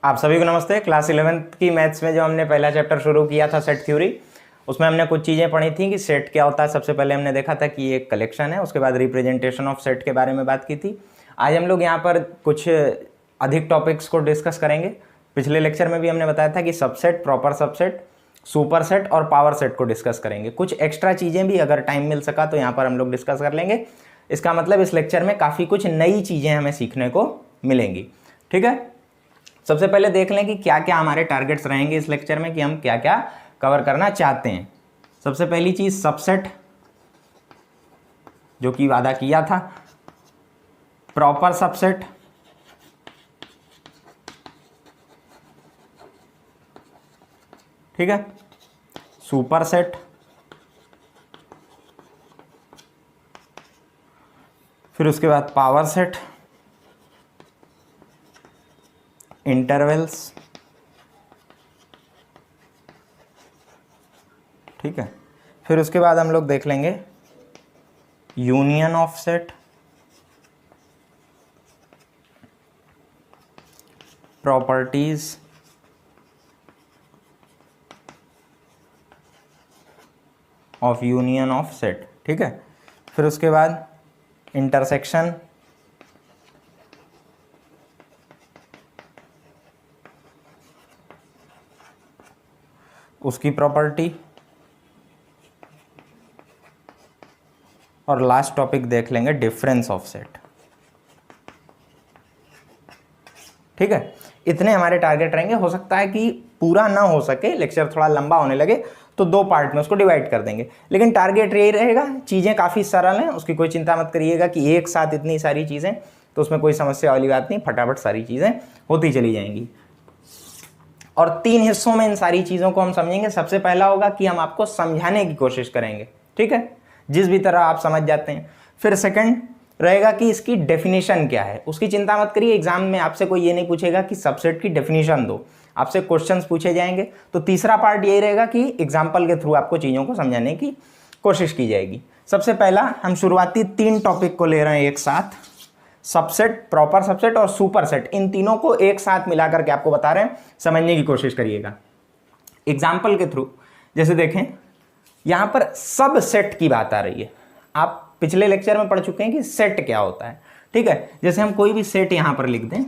आप सभी को नमस्ते। क्लास 11th की मैथ्स में जो हमने पहला चैप्टर शुरू किया था सेट थ्योरी, उसमें हमने कुछ चीज़ें पढ़ी थी कि सेट क्या होता है। सबसे पहले हमने देखा था कि ये एक कलेक्शन है, उसके बाद रिप्रेजेंटेशन ऑफ सेट के बारे में बात की थी। आज हम लोग यहाँ पर कुछ अधिक टॉपिक्स को डिस्कस करेंगे। पिछले लेक्चर में भी हमने बताया था कि subset, proper subset, super set और पावर सेट को डिस्कस करेंगे। कुछ एक्स्ट्रा चीज़ें भी अगर टाइम मिल सका तो यहाँ पर हम लोग डिस्कस कर लेंगे। इसका मतलब इस लेक्चर में काफ़ी कुछ नई चीज़ें हमें सीखने को मिलेंगी। ठीक है, सबसे पहले देख लें कि क्या क्या हमारे टारगेट्स रहेंगे इस लेक्चर में, कि हम क्या क्या कवर करना चाहते हैं। सबसे पहली चीज़ सबसेट, जो कि वादा किया था, प्रॉपर सबसेट, ठीक है, सुपर सेट, फिर उसके बाद पावर सेट, इंटरवल्स, ठीक है, फिर उसके बाद हम लोग देख लेंगे union of set, properties of union of set, ठीक है, फिर उसके बाद इंटरसेक्शन, उसकी प्रॉपर्टी, और लास्ट टॉपिक देख लेंगे डिफरेंस ऑफ सेट। ठीक है, इतने हमारे टारगेट रहेंगे। हो सकता है कि पूरा ना हो सके, लेक्चर थोड़ा लंबा होने लगे तो दो पार्ट में उसको डिवाइड कर देंगे, लेकिन टारगेट यही रहेगा। चीज़ें काफ़ी सरल हैं, उसकी कोई चिंता मत करिएगा कि एक साथ इतनी सारी चीज़ें, तो उसमें कोई समस्या वाली बात नहीं, फटाफट सारी चीज़ें होती चली जाएंगी। और 3 हिस्सों में इन सारी चीज़ों को हम समझेंगे। सबसे पहला होगा कि हम आपको समझाने की कोशिश करेंगे, ठीक है, जिस भी तरह आप समझ जाते हैं। फिर सेकंड रहेगा कि इसकी डेफिनेशन क्या है। उसकी चिंता मत करिए, एग्जाम में आपसे कोई ये नहीं पूछेगा कि सबसेट की डेफिनेशन दो, आपसे क्वेश्चंस पूछे जाएंगे। तो तीसरा पार्ट यही रहेगा कि एग्जाम्पल के थ्रू आपको चीज़ों को समझाने की कोशिश की जाएगी। सबसे पहला हम शुरुआती 3 टॉपिक को ले रहे हैं एक साथ, सबसेट, प्रॉपर सबसेट और सुपर सेट। इन तीनों को एक साथ मिला करके आपको बता रहे हैं, समझने की कोशिश करिएगा एग्जाम्पल के थ्रू। जैसे देखें, यहाँ पर सब सेट की बात आ रही है। आप पिछले लेक्चर में पढ़ चुके हैं कि सेट क्या होता है, ठीक है। जैसे हम कोई भी सेट यहाँ पर लिख दें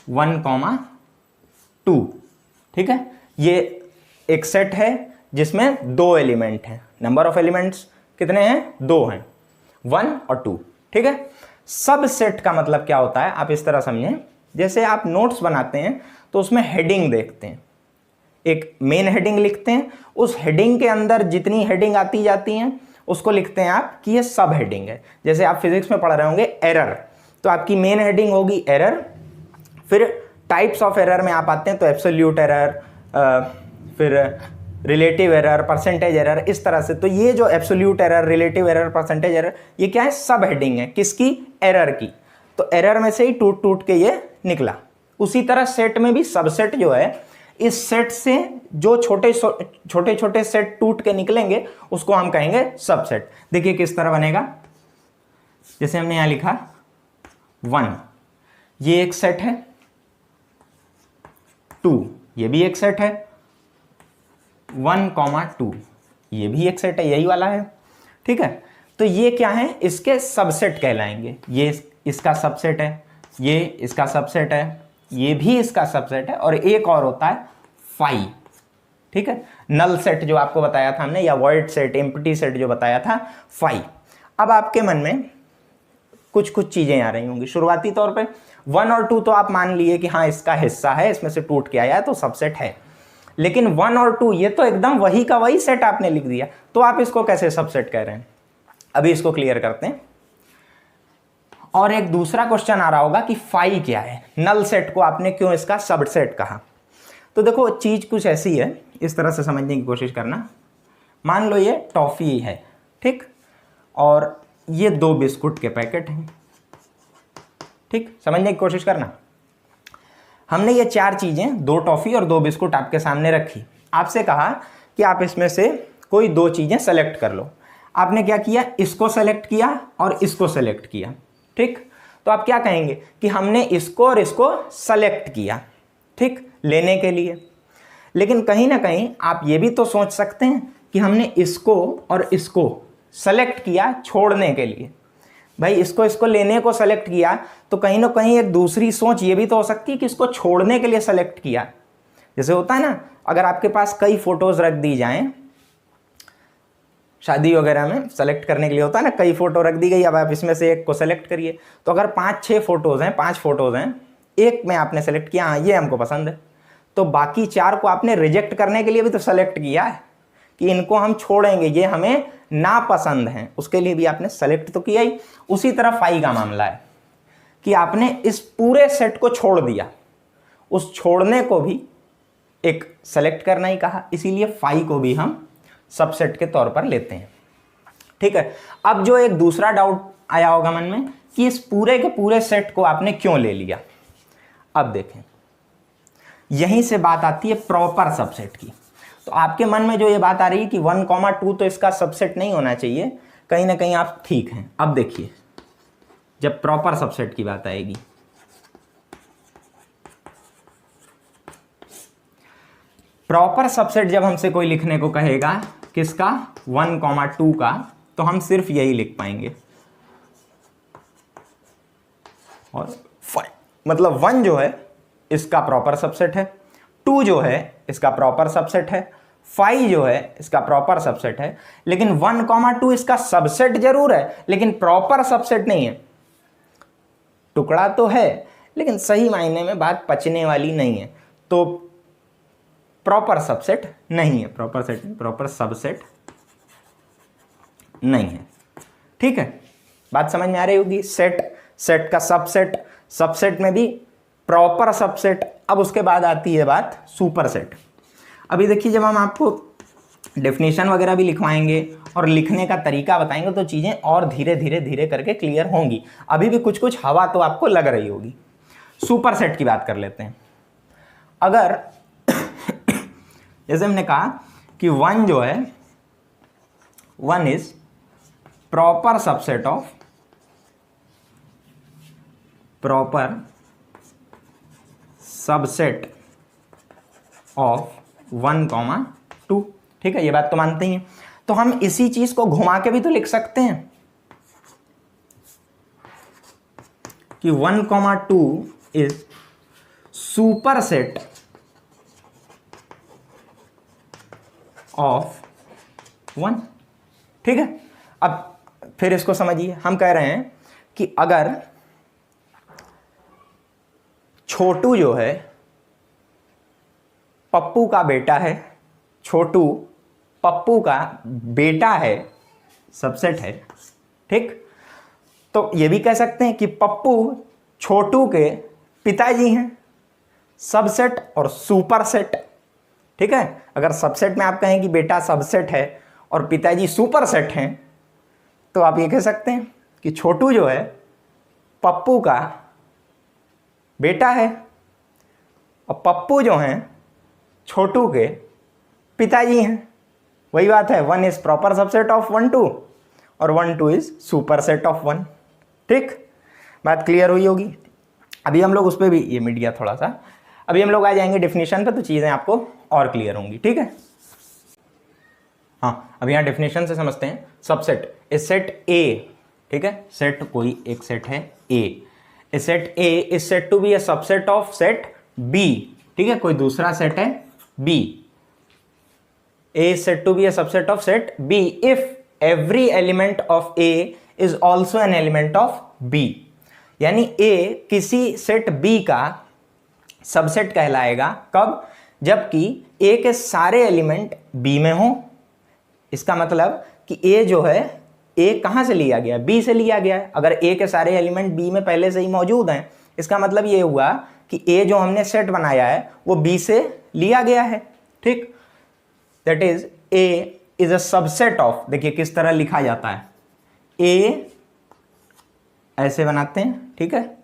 1, 2, ठीक है, ये एक सेट है जिसमें 2 एलिमेंट हैं। नंबर ऑफ एलिमेंट्स कितने हैं? 2 हैं, 1 और 2, ठीक है। सब सेट का मतलब क्या होता है, आप इस तरह समझें। जैसे आप नोट्स बनाते हैं तो उसमें हेडिंग देखते हैं, एक मेन हेडिंग लिखते हैं, उस हेडिंग के अंदर जितनी हेडिंग आती जाती हैं उसको लिखते हैं आप कि ये सब हेडिंग है। जैसे आप फिजिक्स में पढ़ रहे होंगे एरर, तो आपकी मेन हेडिंग होगी एरर। फिर टाइप्स ऑफ एरर में आप आते हैं तो एब्सोल्यूट एरर, फिर रिलेटिव एरर, परसेंटेज एरर, इस तरह से। तो ये जो absolute error, relative error, percentage error, ये क्या है? सब हेडिंग है। किसकी? एरर की। तो एरर में से ही टूट टूट के ये निकला। उसी तरह सेट में भी सबसेट जो है, इस सेट से जो छोटे छोटे सेट टूट के निकलेंगे उसको हम कहेंगे सबसेट। देखिए किस तरह बनेगा। जैसे हमने यहां लिखा 1, ये एक सेट है, 2 ये भी एक सेट है, 1, 2 ये भी एक सेट है, यही वाला है, ठीक है। तो ये क्या है? इसके सबसेट कहलाएंगे। ये इसका सबसेट है, ये इसका सबसेट है, ये भी इसका सबसेट है, और एक और होता है फाई, ठीक है, नल सेट जो आपको बताया था हमने, या वॉइड सेट, एम्प्टी सेट जो बताया था, फाई। अब आपके मन में कुछ चीजें आ रही होंगी। शुरुआती तौर पे 1 और 2 तो आप मान लिए कि हाँ इसका हिस्सा है, इसमें से टूट के आया है तो सबसेट है। लेकिन 1 और 2 ये तो एकदम वही का वही सेट आपने लिख दिया, तो आप इसको कैसे सबसेट कह रहे हैं? अभी इसको क्लियर करते हैं। और एक दूसरा क्वेश्चन आ रहा होगा कि फाई क्या है? नल सेट को आपने क्यों इसका सबसेट कहा? तो देखो चीज कुछ ऐसी है, इस तरह से समझने की कोशिश करना। मान लो ये टॉफी है, ठीक, और ये 2 बिस्कुट के पैकेट हैं, ठीक, समझने की कोशिश करना। हमने ये 4 चीजें, 2 टॉफी और 2 बिस्कुट आपके सामने रखी। आपसे कहा कि आप इसमें से कोई 2 चीजें सेलेक्ट कर लो। आपने क्या किया? इसको सेलेक्ट किया और इसको सेलेक्ट किया, ठीक। तो आप क्या कहेंगे कि हमने इसको और इसको सेलेक्ट किया, ठीक, लेने के लिए। लेकिन कहीं ना कहीं आप ये भी तो सोच सकते हैं कि हमने इसको और इसको सेलेक्ट किया छोड़ने के लिए। भाई इसको लेने को सेलेक्ट किया तो कहीं ना कहीं एक दूसरी सोच ये भी तो हो सकती है कि इसको छोड़ने के लिए सेलेक्ट किया। जैसे होता है ना, अगर आपके पास कई फोटोज रख दी जाएं, शादी वगैरह में सेलेक्ट करने के लिए होता है ना, कई फोटो रख दी गई, अब आप इसमें से एक को सेलेक्ट करिए। तो अगर 5-6 फोटोज हैं, 5 फोटोज हैं, एक में आपने सेलेक्ट किया, हाँ ये हमको पसंद है, तो बाकी 4 को आपने रिजेक्ट करने के लिए भी तो सेलेक्ट किया है कि इनको हम छोड़ेंगे, ये हमें नापसंद हैं, उसके लिए भी आपने सेलेक्ट तो किया ही। उसी तरह फाई का मामला है कि आपने इस पूरे सेट को छोड़ दिया, उस छोड़ने को भी एक सेलेक्ट करना ही कहा, इसीलिए फाई को भी हम सबसेट के तौर पर लेते हैं। ठीक है, अब जो एक दूसरा डाउट आया होगा मन में कि इस पूरे के पूरे सेट को आपने क्यों ले लिया। अब देखें, यहीं से बात आती है प्रॉपर सबसेट की। तो आपके मन में जो ये बात आ रही है कि 1,2 तो इसका सबसेट नहीं होना चाहिए, कहीं ना कहीं आप ठीक हैं। अब देखिए, जब प्रॉपर सबसेट की बात आएगी, प्रॉपर सबसेट जब हमसे कोई लिखने को कहेगा किसका, 1,2 का, तो हम सिर्फ यही लिख पाएंगे। और 5 मतलब 1 जो है इसका प्रॉपर सबसेट है, 2 जो है इसका प्रॉपर सबसेट है, 5 जो है इसका प्रॉपर सबसेट है। लेकिन 1,2 इसका सबसेट जरूर है लेकिन प्रॉपर सबसेट नहीं है। टुकड़ा तो है लेकिन सही मायने में बात पचने वाली नहीं है, तो प्रॉपर सबसेट नहीं है, प्रॉपर सबसेट नहीं है। ठीक है, बात समझ में आ रही होगी। सेट का सबसेट में भी प्रॉपर सबसेट। अब उसके बाद आती है बात सुपर सेट। अभी देखिए, जब हम आपको डेफिनेशन वगैरह भी लिखवाएंगे और लिखने का तरीका बताएंगे तो चीज़ें और धीरे धीरे करके क्लियर होंगी। अभी भी कुछ हवा तो आपको लग रही होगी। सुपर सेट की बात कर लेते हैं। अगर जैसे हमने कहा कि 1 जो है, 1 is proper subset of subset of 1,2। ठीक है, ये बात तो मानते ही हैं। तो हम इसी चीज को घुमा के भी तो लिख सकते हैं कि 1,2 इज सुपर सेट ऑफ 1। ठीक है, अब फिर इसको समझिए। हम कह रहे हैं कि अगर छोटू जो है पप्पू का बेटा है, छोटू पप्पू का बेटा है, सबसेट है। ठीक, तो ये भी कह सकते हैं कि पप्पू छोटू के पिताजी हैं, सबसेट और सुपर सेट। ठीक है, अगर सबसेट में आप कहें कि बेटा सबसेट है और पिताजी सुपर सेट हैं, तो आप ये कह सकते हैं कि छोटू जो है पप्पू का बेटा है और पप्पू जो हैं छोटू के पिताजी हैं। वही बात है, 1 इज प्रॉपर सबसेट ऑफ 1,2 और 1,2 इज सुपर सेट ऑफ 1। ठीक, बात क्लियर हुई होगी। अभी हम लोग उस पर भी, ये मिट गया थोड़ा सा, अभी हम लोग आ जाएंगे डेफिनेशन पे, तो चीज़ें आपको और क्लियर होंगी। ठीक है, हाँ, अब यहाँ डेफिनेशन से समझते हैं। Subset is set A. ठीक है, सेट कोई एक सेट है A, set A is set to be a subset of set B. ठीक है, कोई दूसरा सेट है B, A is set to be a subset of set B if every element of A is also an element of B. यानी A किसी set B का subset कहलाएगा कब, जबकि ए के सारे एलिमेंट बी में हो। इसका मतलब कि ए जो है, ए कहाँ से लिया गया, बी से लिया गया है। अगर ए के सारे एलिमेंट बी में पहले से ही मौजूद हैं, इसका मतलब ये हुआ कि ए जो हमने सेट बनाया है वो बी से लिया गया है। ठीक, that is A is a subset of, देखिए किस तरह लिखा जाता है, ए ऐसे बनाते हैं। ठीक है,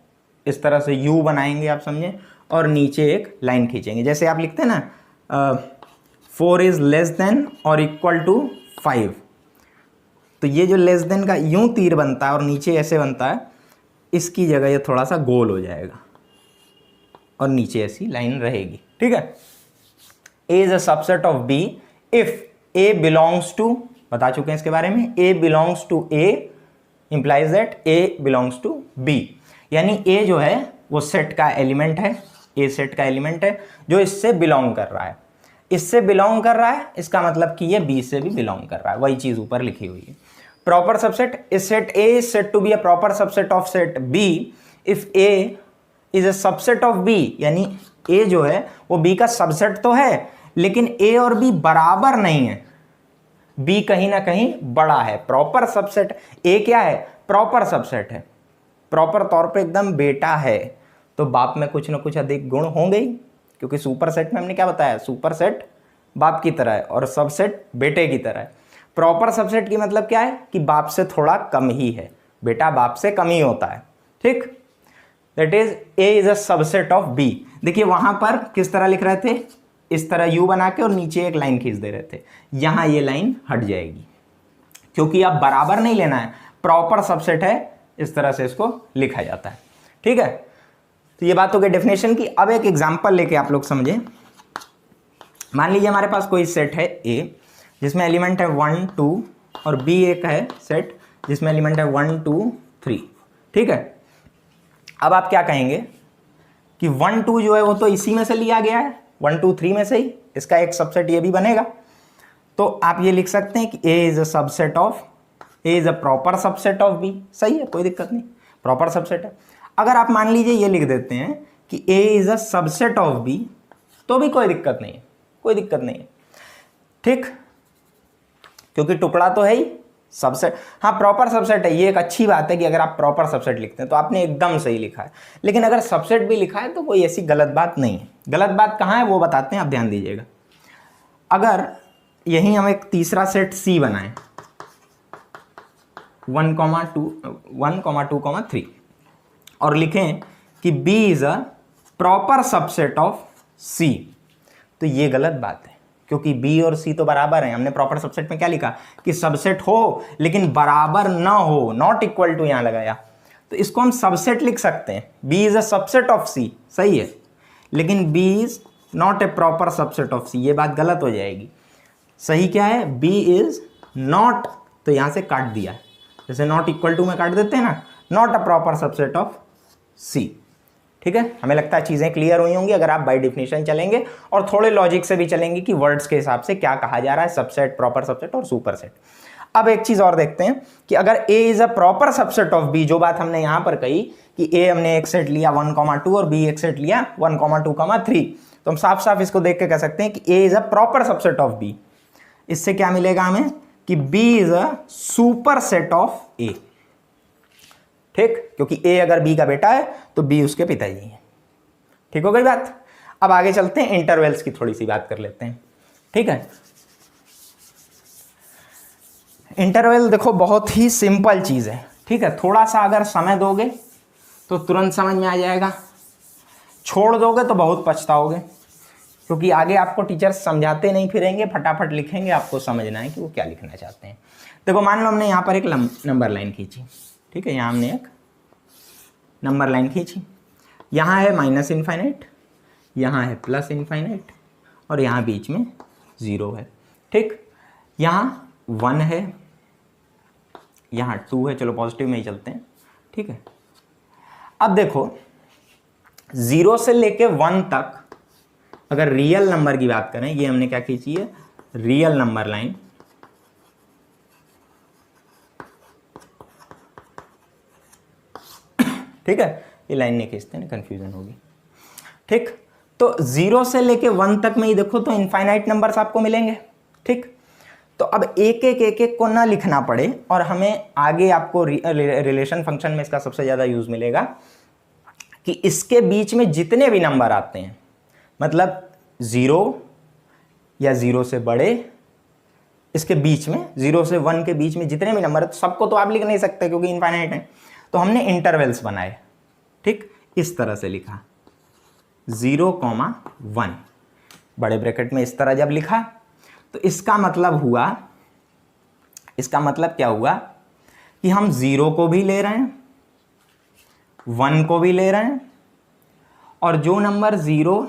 इस तरह से यू बनाएंगे आप समझें, और नीचे एक लाइन खींचेंगे। जैसे आप लिखते हैं ना 4 इज लेस देन और इक्वल टू 5, तो ये जो लेस देन का यूं तीर बनता है और नीचे ऐसे बनता है, इसकी जगह ये थोड़ा सा गोल हो जाएगा। और नीचे ऐसी लाइन रहेगी, ठीक है। A is a subset of B if a belongs to, बता चुके हैं इसके बारे में, a belongs to A implies that a belongs to B, यानी ए जो है वो सेट का एलिमेंट है, ए सेट का एलिमेंट है जो इससे बिलोंग कर रहा है, इससे बिलोंग कर रहा है, इसका मतलब कि ये बी से भी बिलोंग कर रहा है, वही चीज ऊपर लिखी हुई है। Proper subset is set A is set to be a proper subset of set B if A is a subset of B, यानी ए जो है वो बी का सबसेट तो है लेकिन ए और बी बराबर नहीं है, बी कहीं ना कहीं बड़ा है। प्रॉपर सबसेट, ए क्या है, प्रॉपर सबसेट है, प्रॉपर तौर पे एकदम बेटा है, तो बाप में कुछ ना कुछ अधिक गुण होंगे ही, क्योंकि सुपर सेट में हमने क्या बताया, सुपर सेट बाप की तरह है और सबसेट बेटे की तरह है। प्रॉपर सबसेट की मतलब क्या है कि बाप से थोड़ा कम ही है, बेटा बाप से कम ही होता है, ठीक। That is A is a subset of B. देखिए वहां पर किस तरह लिख रहे थे, इस तरह यू बना के और नीचे एक लाइन खींच दे रहे थे, यहां ये लाइन हट जाएगी क्योंकि अब बराबर नहीं लेना है, प्रॉपर सबसेट है, इस तरह से इसको लिखा जाता है, ठीक है। तो ये बात हो गई डेफिनेशन की। अब एक एग्जांपल लेके आप लोग समझे। मान लीजिए हमारे पास कोई सेट है ए जिसमें एलिमेंट है 1 2 और बी एक है सेट जिसमें एलिमेंट है 1 2 3, ठीक है। अब आप क्या कहेंगे कि 1 2 जो है वो तो इसी में से लिया गया है, 1 2 3 में से ही इसका एक सबसेट ये भी बनेगा, तो आप ये लिख सकते हैं कि A is a subset of, A is a proper subset of B, सही है, कोई दिक्कत नहीं, प्रॉपर सबसेट है। अगर आप मान लीजिए ये लिख देते हैं कि A is a subset of B, तो भी कोई दिक्कत नहीं है, कोई दिक्कत नहीं है, ठीक, क्योंकि टुकड़ा तो है ही सबसेट। हाँ प्रॉपर सबसेट है, ये एक अच्छी बात है कि अगर आप प्रॉपर सबसेट लिखते हैं तो आपने एकदम सही लिखा है, लेकिन अगर सबसेट भी लिखा है तो कोई ऐसी गलत बात नहीं है। गलत बात कहाँ है वो बताते हैं, आप ध्यान दीजिएगा। अगर यहीं हम एक तीसरा सेट सी बनाएं 1 2 3 और लिखें कि B is a proper subset of C, तो ये गलत बात है क्योंकि B और C तो बराबर हैं। हमने प्रॉपर सबसेट में क्या लिखा कि सबसेट हो लेकिन बराबर ना हो, नॉट इक्वल टू यहां लगाया, तो इसको हम सबसेट लिख सकते हैं। B is a subset of C, सही है, लेकिन B is not a proper subset of C, ये बात गलत हो जाएगी। सही क्या है, B इज नॉट, तो यहां से काट दिया, जैसे नॉट इक्वल टू में काट देते हैं ना, not a proper subset of C, ठीक है। हमें लगता है चीजें क्लियर हुई होंगी अगर आप बाय डिफिनेशन चलेंगे और थोड़े लॉजिक से भी चलेंगे कि वर्ड्स के हिसाब से क्या कहा जा रहा है, सबसेट, प्रॉपर सबसेट और सुपर सेट। अब एक चीज और देखते हैं कि अगर A is a proper subset of B, जो बात हमने यहां पर कही कि A हमने एक सेट लिया 1 2 और B एक सेट लिया 1 2 3, तो हम साफ साफ इसको देख के कह सकते हैं कि A is a proper subset of B। इससे क्या मिलेगा हमें कि B is a super set of A, ठीक, क्योंकि A अगर B का बेटा है तो B उसके पिताजी हैं, ठीक हो गई बात। अब आगे चलते हैं, इंटरवल्स की थोड़ी सी बात कर लेते हैं, ठीक है। इंटरवल देखो बहुत ही सिंपल चीज है, ठीक है, थोड़ा सा अगर समय दोगे तो तुरंत समझ में आ जाएगा, छोड़ दोगे तो बहुत पछताओगे, क्योंकि आगे आपको टीचर समझाते नहीं फिरेंगे, फटाफट लिखेंगे, आपको समझना है कि वो क्या लिखना चाहते हैं। देखो मान लो हमने यहाँ पर एक नंबर लाइन खींची, ठीक है, यहाँ हमने एक नंबर लाइन खींची, यहाँ है माइनस इनफाइनाइट, यहाँ है प्लस इनफाइनाइट और यहाँ बीच में 0 है, ठीक, यहाँ 1 है, यहाँ 2 है, चलो पॉजिटिव में ही चलते हैं, ठीक है। अब देखो 0 से लेके 1 तक अगर रियल नंबर की बात करें, ये हमने क्या खींची है, रियल नंबर लाइन, ठीक है, ये लाइन नहीं खींचते ना, कंफ्यूजन होगी, ठीक। तो 0 से लेके 1 तक में ही देखो तो इनफाइनाइट नंबर्स आपको मिलेंगे, ठीक। तो अब एक एक को ना लिखना पड़े और हमें आगे आपको रिलेशन फंक्शन में इसका सबसे ज्यादा यूज मिलेगा कि इसके बीच में जितने भी नंबर आते हैं, मतलब 0 या 0 से बड़े, इसके बीच में 0 से 1 के बीच में जितने भी नंबर है, तो सबको तो आप लिख नहीं सकते क्योंकि इनफाइनाइट है, तो हमने इंटरवल्स बनाए, ठीक, इस तरह से लिखा 0, 1 बड़े ब्रैकेट में, इस तरह जब लिखा तो इसका मतलब हुआ, इसका मतलब क्या हुआ कि हम 0 को भी ले रहे हैं, 1 को भी ले रहे हैं और जो नंबर 0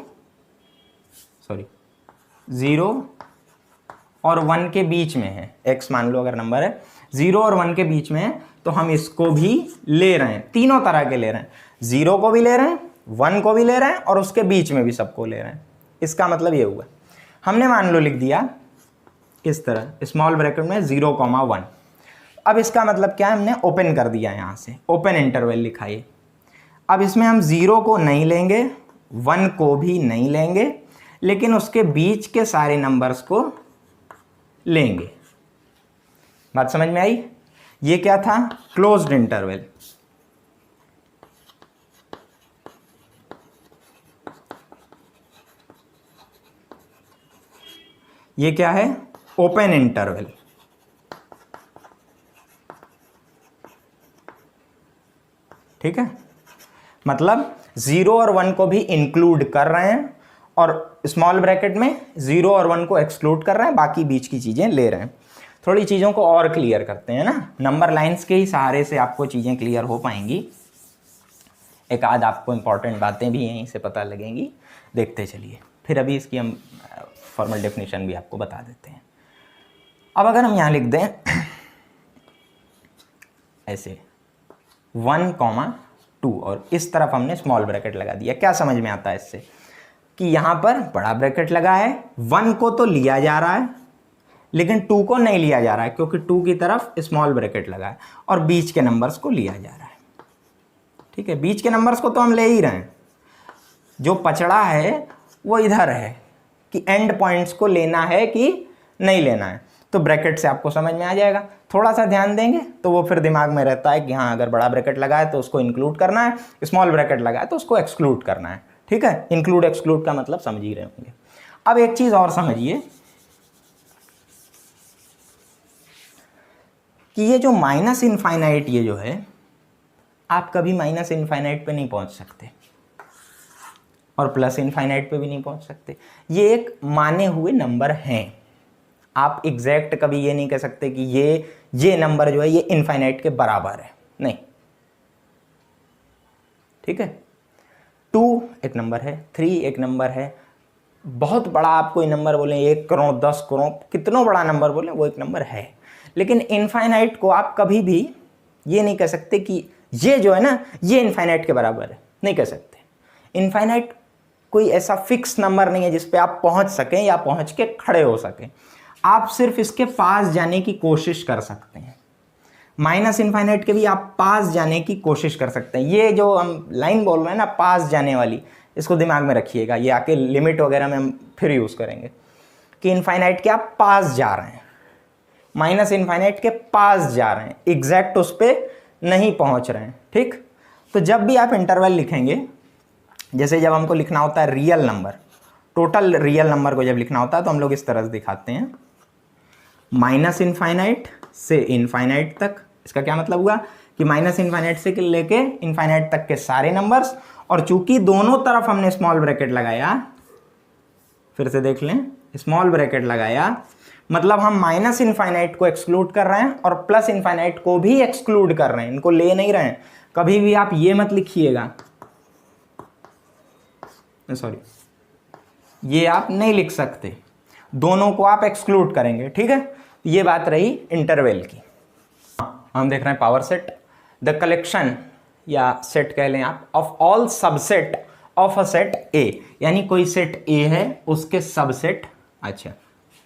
और 1 के बीच में है, x मान लो अगर नंबर है 0 और 1 के बीच में है, तो हम इसको भी ले रहे हैं, तीनों तरह के ले रहे हैं, 0 को भी ले रहे हैं, 1 को भी ले रहे हैं और उसके बीच में भी सबको ले रहे हैं। इसका मतलब ये हुआ, हमने मान लो लिख दिया इस तरह स्मॉल ब्रैकेट में 0,1। अब इसका मतलब क्या है, हमने ओपन कर दिया, यहाँ से ओपन इंटरवल लिखा ये। अब इसमें हम 0 को नहीं लेंगे, 1 को भी नहीं लेंगे, लेकिन उसके बीच के सारे नंबर्स को लेंगे। बात समझ में आई? ये क्या था, क्लोज्ड इंटरवल। ये क्या है, ओपन इंटरवल। ठीक है, मतलब 0 और 1 को भी इंक्लूड कर रहे हैं और स्मॉल ब्रैकेट में 0 और 1 को एक्सक्लूड कर रहे हैं, बाकी बीच की चीजें ले रहे हैं। थोड़ी चीजों को और क्लियर करते हैं ना, नंबर लाइंस के ही सहारे से आपको चीजें क्लियर हो पाएंगी। एक आध आपको इंपॉर्टेंट बातें भी यहीं से पता लगेंगी, देखते चलिए। फिर अभी इसकी हम फॉर्मल डेफिनेशन भी आपको बता देते हैं। अब अगर हम यहाँ लिख दें ऐसे 1,2 और इस तरफ हमने स्मॉल ब्रैकेट लगा दिया, क्या समझ में आता है इससे कि यहाँ पर बड़ा ब्रैकेट लगा है, 1 को तो लिया जा रहा है लेकिन 2 को नहीं लिया जा रहा है, क्योंकि 2 की तरफ स्मॉल ब्रैकेट लगा है और बीच के नंबर्स को लिया जा रहा है। ठीक है, बीच के नंबर्स को तो हम ले ही रहे हैं, जो पचड़ा है वो इधर है कि एंड पॉइंट्स को लेना है कि नहीं लेना है। तो ब्रैकेट से आपको समझ में आ जाएगा, थोड़ा सा ध्यान देंगे तो वो फिर दिमाग में रहता है कि हाँ अगर बड़ा ब्रैकेट लगा है तो उसको इंक्लूड करना है, स्मॉल ब्रैकेट लगा है तो उसको एक्सक्लूड करना है। ठीक है, इंक्लूड एक्सक्लूड का मतलब समझ ही रहे होंगे। अब एक चीज और समझिए कि ये जो माइनस इनफाइनाइट ये जो है, आप कभी माइनस इनफाइनाइट पे नहीं पहुंच सकते और प्लस इनफाइनाइट पे भी नहीं पहुंच सकते। ये एक माने हुए नंबर हैं, आप एग्जैक्ट कभी ये नहीं कह सकते कि ये नंबर जो है ये इनफाइनाइट के बराबर है, नहीं। ठीक है, 2 एक नंबर है, 3 एक नंबर है, बहुत बड़ा आप कोई नंबर बोले 1 करोड़ 10 करोड़ कितना बड़ा नंबर बोले वो एक नंबर है, लेकिन इनफाइनाइट को आप कभी भी ये नहीं कह सकते कि ये जो है ना ये इनफाइनाइट के बराबर है, नहीं कह सकते। इनफाइनाइट कोई ऐसा फिक्स नंबर नहीं है जिस पे आप पहुंच सकें या पहुंच के खड़े हो सकें, आप सिर्फ इसके पास जाने की कोशिश कर सकते हैं। माइनस इनफाइनाइट के भी आप पास जाने की कोशिश कर सकते हैं। ये जो हम लाइन बोल रहे हैं ना पास जाने वाली, इसको दिमाग में रखिएगा, ये आके लिमिट वगैरह में हम फिर यूज करेंगे कि इनफाइनाइट के आप पास जा रहे हैं, माइनस इनफाइनाइट के पास जा रहे हैं, एग्जैक्ट उस पर नहीं पहुंच रहे हैं। ठीक, तो जब भी आप इंटरवल लिखेंगे, जैसे जब हमको लिखना होता है real number, total real number को जब लिखना होता है तो हम लोग इस तरह से दिखाते हैं, माइनस इनफाइनाइट से इनफाइनाइट तक। इसका क्या मतलब हुआ कि माइनस इनफाइनाइट से लेके इनफाइनाइट तक के सारे नंबर्स, और चूंकि दोनों तरफ हमने स्मॉल ब्रैकेट लगाया, फिर से देख लें, स्मॉल ब्रैकेट लगाया मतलब हम माइनस इनफाइनाइट को एक्सक्लूड कर रहे हैं और प्लस इनफाइनाइट को भी एक्सक्लूड कर रहे हैं, इनको ले नहीं रहे हैं। कभी भी आप ये मत लिखिएगा, सॉरी ये आप नहीं लिख सकते, दोनों को आप एक्सक्लूड करेंगे। ठीक है, ये बात रही इंटरवल की। हम देख रहे हैं पावर सेट, द कलेक्शन या सेट कह लें आप, of all subset of a set A, यानी कोई सेट ए है उसके सबसेट, अच्छा,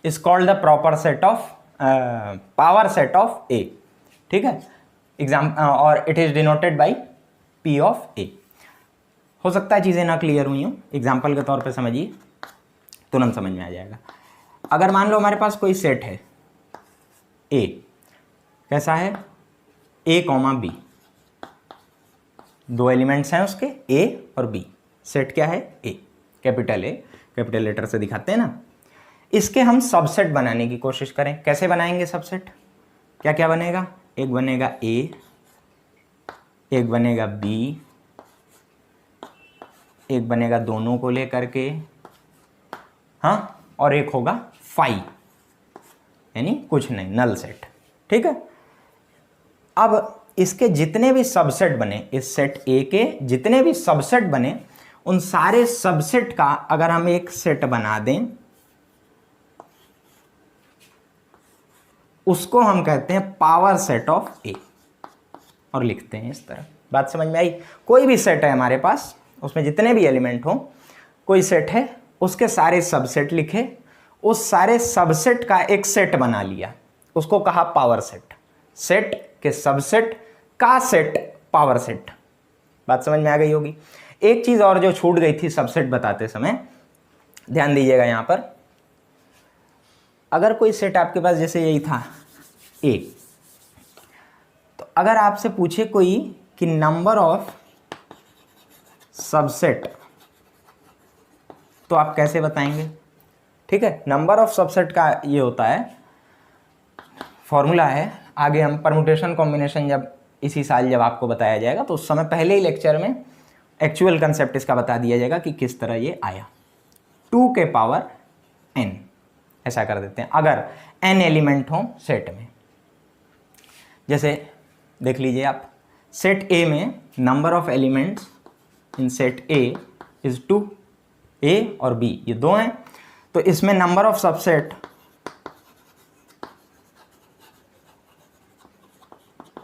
is called the proper set of power set of A. ठीक है, और it is denoted by P of A. हो सकता है चीज़ें ना क्लियर हुई हूँ, एग्जाम्पल के तौर पे समझिए, तुरंत समझ में आ जाएगा। अगर मान लो हमारे पास कोई सेट है ए, कैसा है, ए कॉमा बी, 2 एलिमेंट्स हैं उसके ए और बी, सेट क्या है ए, कैपिटल ए, कैपिटल लेटर से दिखाते हैं ना। इसके हम सबसेट बनाने की कोशिश करें, कैसे बनाएंगे सबसेट, क्या क्या बनेगा, एक बनेगा ए, एक बनेगा बी, एक बनेगा दोनों को लेकर के, हाँ, और एक होगा फाई, यानी कुछ नहीं, नल सेट। ठीक है, अब इसके जितने भी सबसेट बने, इस सेट ए के जितने भी सबसेट बने, उन सारे सबसेट का अगर हम एक सेट बना दें, उसको हम कहते हैं पावर सेट ऑफ ए, और लिखते हैं इस तरह। बात समझ में आई? कोई भी सेट है हमारे पास, उसमें जितने भी एलिमेंट हो, कोई सेट है, उसके सारे सबसेट लिखे, उस सारे सबसेट का एक सेट बना लिया, उसको कहा पावर सेट। सेट के सबसेट का सेट पावर सेट। बात समझ में आ गई होगी। एक चीज और जो छूट गई थी सबसेट बताते समय, ध्यान दीजिएगा यहां पर। अगर कोई सेट आपके पास जैसे यही था ए, तो अगर आपसे पूछे कोई कि नंबर ऑफ सबसेट, तो आप कैसे बताएंगे? ठीक है, नंबर ऑफ सबसेट का ये होता है, फॉर्मूला है, आगे हम परम्यूटेशन कॉम्बिनेशन जब इसी साल जब आपको बताया जाएगा तो उस समय पहले ही लेक्चर में एक्चुअल कंसेप्ट इसका बता दिया जाएगा कि किस तरह ये आया। 2 के पावर n, ऐसा कर देते हैं अगर n एलिमेंट हो सेट में। जैसे देख लीजिए आप, सेट A में number of elements in set A is 2, A और B ये दो हैं, तो इसमें number of subset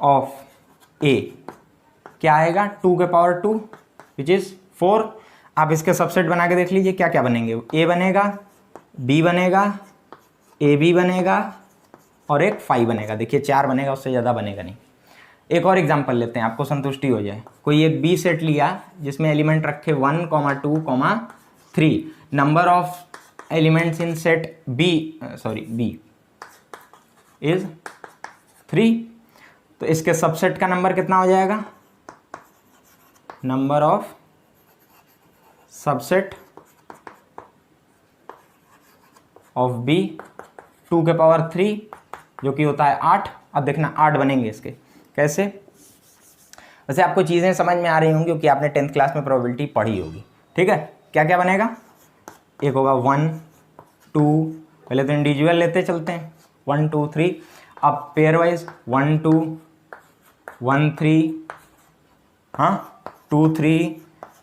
of A क्या आएगा? 2 के पावर 2 विच इज 4। आप इसके सबसेट बना के देख लीजिए क्या क्या बनेंगे। A बनेगा, B बनेगा, AB बनेगा और एक 5 बनेगा। देखिए 4 बनेगा, उससे ज़्यादा बनेगा नहीं। एक और एग्जांपल लेते हैं, आपको संतुष्टि हो जाए। कोई एक B सेट लिया जिसमें एलिमेंट रखे 1, 2, 3। Number of elements in set B is 3, तो इसके सबसेट का नंबर कितना हो जाएगा? Number of subset of B 2 के पावर 3 जो कि होता है 8। अब देखना 8 बनेंगे इसके, कैसे? वैसे आपको चीज़ें समझ में आ रही होंगी क्योंकि आपने 10th क्लास में प्रोबेबिलिटी पढ़ी होगी। ठीक है, क्या क्या बनेगा? एक होगा 1, 2, पहले तो इंडिविजुअल लेते चलते हैं, 1, 2, 3। अब पेयर वाइज 1, 2, 1, 3, हाँ 2, 3।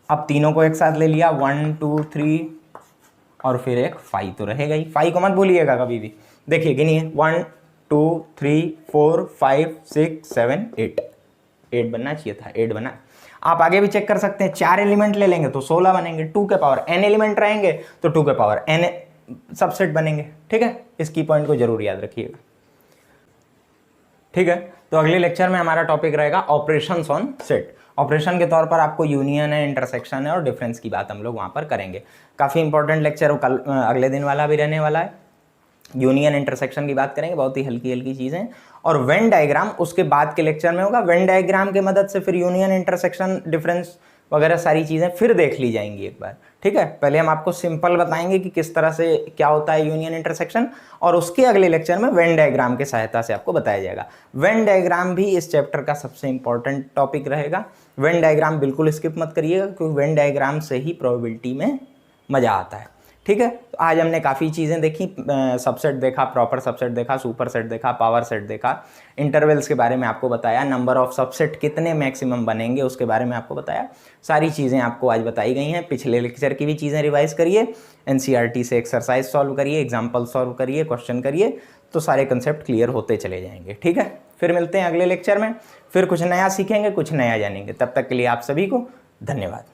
अब तीनों को एक साथ ले लिया 1, 2, 3 और फिर एक 5 तो रहेगा ही। 5 को मत भूलिएगा कभी भी। देखिए गिनिए 1, 2, 3, 4, 5, 6, 7, 8। 8 बनना चाहिए था, 8 बना। आप आगे भी चेक कर सकते हैं, 4 एलिमेंट ले लेंगे तो 16 बनेंगे। 2 के पावर n एलिमेंट रहेंगे तो 2 के पावर n सबसेट बनेंगे। ठीक है, इस की पॉइंट को जरूर याद रखिएगा। ठीक है, तो अगले लेक्चर में हमारा टॉपिक रहेगा ऑपरेशंस ऑन सेट। ऑपरेशन के तौर पर आपको यूनियन है, इंटरसेक्शन है और डिफरेंस की बात हम लोग वहाँ पर करेंगे। काफ़ी इंपॉर्टेंट लेक्चर कल अगले दिन वाला भी रहने वाला है। यूनियन इंटरसेक्शन की बात करेंगे, बहुत ही हल्की हल्की चीज़ें। और वेन डायग्राम उसके बाद के लेक्चर में होगा। वेन डायग्राम की मदद से फिर यूनियन, इंटरसेक्शन, डिफरेंस वगैरह सारी चीज़ें फिर देख ली जाएंगी एक बार। ठीक है, पहले हम आपको सिंपल बताएंगे कि किस तरह से क्या होता है यूनियन इंटरसेक्शन, और उसके अगले लेक्चर में वेन डायग्राम की सहायता से आपको बताया जाएगा। वेन डायग्राम भी इस चैप्टर का सबसे इंपॉर्टेंट टॉपिक रहेगा। वेन डायग्राम बिल्कुल स्किप मत करिएगा क्योंकि वेन डायग्राम से ही प्रोबेबिलिटी में मज़ा आता है। ठीक है, तो आज हमने काफ़ी चीज़ें देखी, सबसेट देखा, प्रॉपर सबसेट देखा, सुपर सेट देखा, पावर सेट देखा, इंटरवल्स के बारे में आपको बताया, नंबर ऑफ सबसेट कितने मैक्सिमम बनेंगे उसके बारे में आपको बताया। सारी चीज़ें आपको आज बताई गई हैं। पिछले लेक्चर की भी चीज़ें रिवाइज करिए, एनसीईआरटी से एक्सरसाइज सॉल्व करिए, एग्जाम्पल सॉल्व करिए, क्वेश्चन करिए, तो सारे कंसेप्ट क्लियर होते चले जाएंगे। ठीक है, फिर मिलते हैं अगले लेक्चर में, फिर कुछ नया सीखेंगे, कुछ नया जानेंगे। तब तक के लिए आप सभी को धन्यवाद।